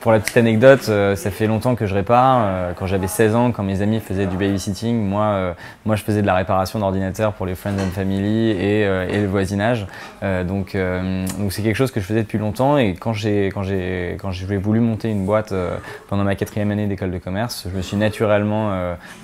Pour la petite anecdote, ça fait longtemps que je répare. Quand j'avais 16 ans, quand mes amis faisaient du babysitting, moi je faisais de la réparation d'ordinateurs pour les Friends and Family et le voisinage. Donc c'est quelque chose que je faisais depuis longtemps, et quand j'ai voulu monter une boîte pendant ma 4e année d'école de commerce,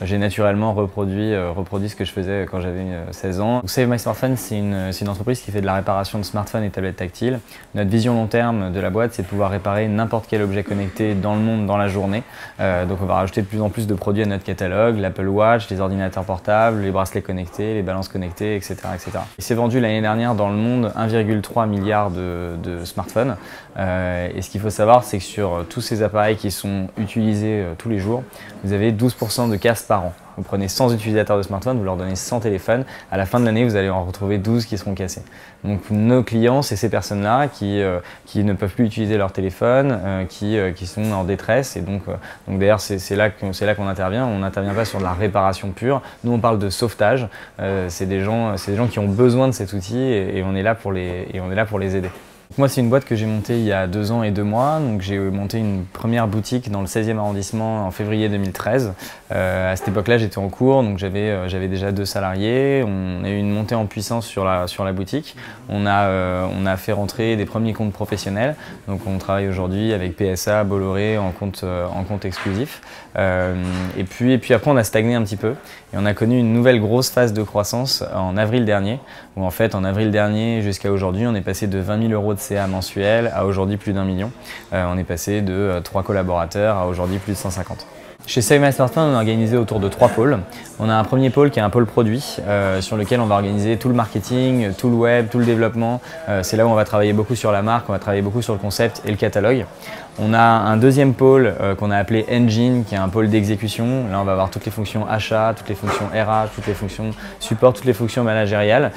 j'ai naturellement reproduit ce que je faisais quand j'avais 16 ans. Donc, Save My Smartphone, c'est une entreprise qui fait de la réparation de smartphones et tablettes tactiles. Notre vision long terme de la boîte, c'est de pouvoir réparer n'importe quel objet connecté dans le monde dans la journée. Donc on va rajouter de plus en plus de produits à notre catalogue, l'Apple Watch, les ordinateurs portables, les bracelets connectés, les balances connectées, etc. Il s'est vendu l'année dernière dans le monde 1,3 milliard de smartphones. Et ce qu'il faut savoir, c'est que sur tous ces appareils qui sont utilisés tous les jours, vous avez 12% de casses par an. Vous prenez 100 utilisateurs de smartphone, vous leur donnez 100 téléphones, à la fin de l'année, vous allez en retrouver 12 qui seront cassés. Donc nos clients, c'est ces personnes-là qui ne peuvent plus utiliser leur téléphone, qui sont en détresse. Et donc d'ailleurs, c'est là qu'on intervient. On n'intervient pas sur de la réparation pure. Nous, on parle de sauvetage. C'est des gens qui ont besoin de cet outil, et on est là pour les aider. Moi, c'est une boîte que j'ai montée il y a 2 ans et 2 mois. Donc, j'ai monté une première boutique dans le 16e arrondissement en février 2013. À cette époque-là, j'étais en cours, donc j'avais déjà 2 salariés. On a eu une montée en puissance sur la boutique. On a fait rentrer des premiers comptes professionnels. Donc, on travaille aujourd'hui avec PSA, Bolloré en compte exclusif. Et puis après, on a stagné un petit peu. Et on a connu une nouvelle grosse phase de croissance en avril dernier, où en fait, en avril dernier jusqu'à aujourd'hui, on est passé de 20 000 € de CA mensuel à aujourd'hui plus d'1 million. On est passé de 3 collaborateurs à aujourd'hui plus de 150. Chez Save My Smartphone, on est organisé autour de 3 pôles. On a un premier pôle qui est un pôle produit, sur lequel on va organiser tout le marketing, tout le web, tout le développement. C'est là où on va travailler beaucoup sur la marque, on va travailler beaucoup sur le concept et le catalogue. On a un deuxième pôle qu'on a appelé Engine, qui est un pôle d'exécution. Là, on va avoir toutes les fonctions achat, toutes les fonctions RH, toutes les fonctions support, toutes les fonctions managériales.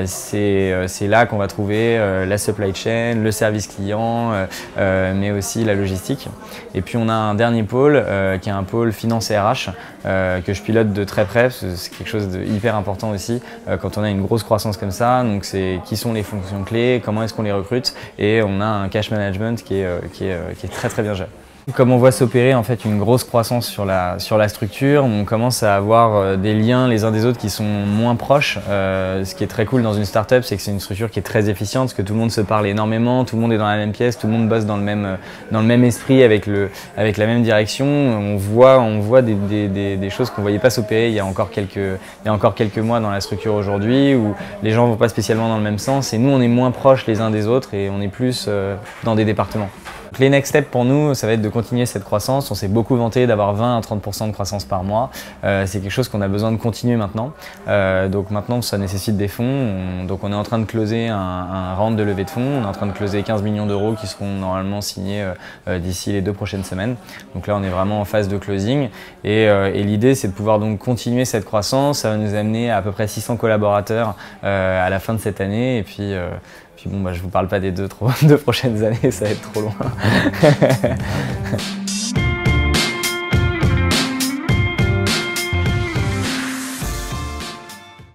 C'est là qu'on va trouver la supply chain, le service client, mais aussi la logistique. Et puis, on a un dernier pôle qui est un pôle finance et RH que je pilote de très près, parce que c'est quelque chose de hyper important aussi quand on a une grosse croissance comme ça. Donc, c'est qui sont les fonctions clés, comment est-ce qu'on les recrute, et on a un cash management qui est très bien géré. Comme on voit s'opérer en fait une grosse croissance sur la structure, on commence à avoir des liens les uns des autres qui sont moins proches. Ce qui est très cool dans une start-up, c'est que c'est une structure qui est très efficiente, parce que tout le monde se parle énormément, tout le monde est dans la même pièce, tout le monde bosse dans le même esprit, avec la même direction. On voit des choses qu'on ne voyait pas s'opérer il y a encore quelques mois dans la structure aujourd'hui, où les gens ne vont pas spécialement dans le même sens, et nous on est moins proches les uns des autres, et on est plus dans des départements. Donc les next steps pour nous, ça va être de continuer cette croissance. On s'est beaucoup vanté d'avoir 20 à 30% de croissance par mois. C'est quelque chose qu'on a besoin de continuer maintenant. Donc maintenant, ça nécessite des fonds. Donc on est en train de closer un round de levée de fonds. On est en train de closer 15 millions d'euros qui seront normalement signés d'ici les 2 prochaines semaines. Donc là, on est vraiment en phase de closing. Et l'idée, c'est de pouvoir donc continuer cette croissance. Ça va nous amener à peu près 600 collaborateurs à la fin de cette année. Et puis bon, je ne vous parle pas des 2 prochaines années, ça va être trop loin.